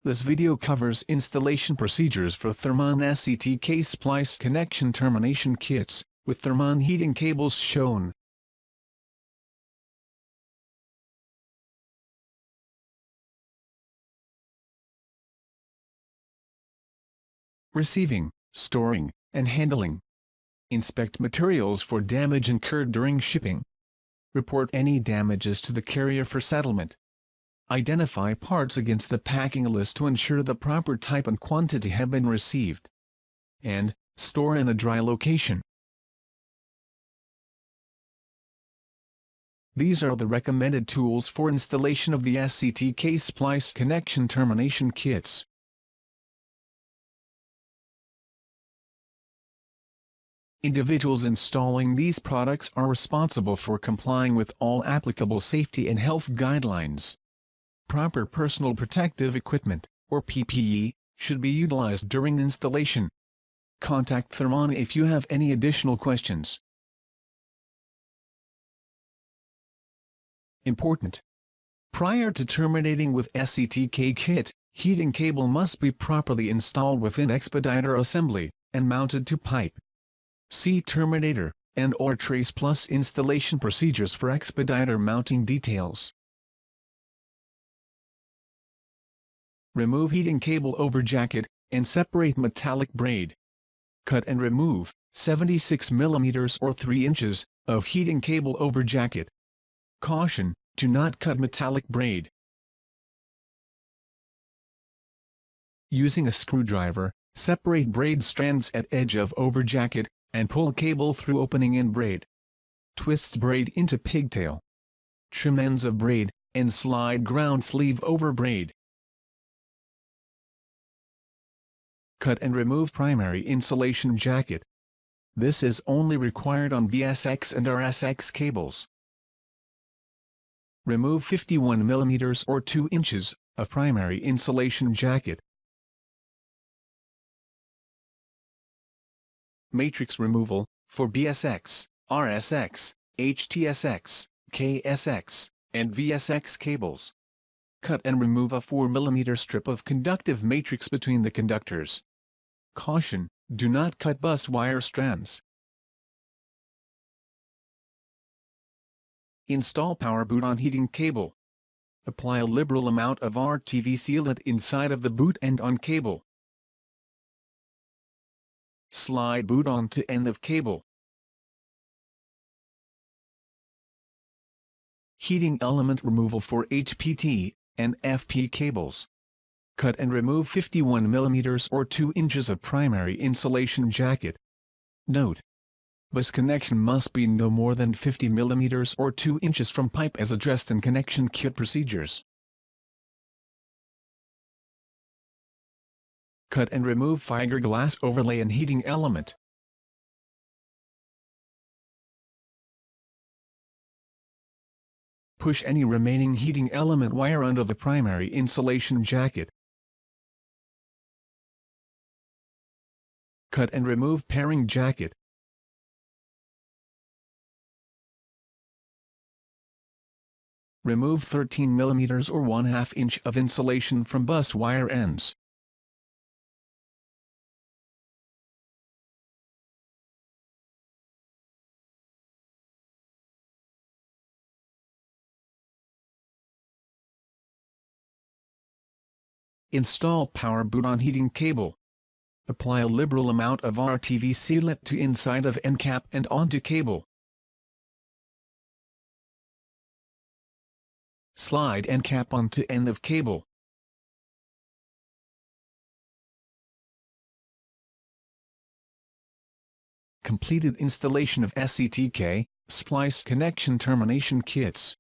This video covers installation procedures for Thermon SCTK Splice connection termination kits, with Thermon heating cables shown. Receiving, storing, and handling. Inspect materials for damage incurred during shipping. Report any damages to the carrier for settlement. Identify parts against the packing list to ensure the proper type and quantity have been received. And, store in a dry location. These are the recommended tools for installation of the SCTK Splice connection termination kits. Individuals installing these products are responsible for complying with all applicable safety and health guidelines. Proper personal protective equipment, or PPE, should be utilized during installation. Contact Thermon if you have any additional questions. Important. Prior to terminating with SCTK kit, heating cable must be properly installed within expediter assembly, and mounted to pipe. See Terminator, and/or Trace Plus installation procedures for expediter mounting details. Remove heating cable overjacket, and separate metallic braid. Cut and remove 76 mm or 3 inches of heating cable overjacket. Caution: do not cut metallic braid. Using a screwdriver, separate braid strands at edge of overjacket, and pull cable through opening in braid. Twist braid into pigtail. Trim ends of braid, and slide ground sleeve over braid. Cut and remove primary insulation jacket. This is only required on BSX and RSX cables. Remove 51 mm or 2 inches of primary insulation jacket. Matrix removal for BSX, RSX, HTSX, KSX, and VSX cables. Cut and remove a 4 mm strip of conductive matrix between the conductors. Caution: do not cut bus wire strands. Install power boot on heating cable. Apply a liberal amount of RTV sealant inside of the boot and on cable. Slide boot onto end of cable. Heating element removal for HPT and FP cables. Cut and remove 51 mm or 2 inches of primary insulation jacket. Note: bus connection must be no more than 50 mm or 2 inches from pipe as addressed in connection kit procedures. Cut and remove fiberglass overlay and heating element. Push any remaining heating element wire under the primary insulation jacket. Cut and remove pairing jacket. Remove 13 mm or 1/2 inch of insulation from bus wire ends. Install power boot on heating cable. Apply a liberal amount of RTV sealant to inside of end cap and onto cable. Slide end cap onto end of cable. Completed installation of SCTK, Splice connection termination kits.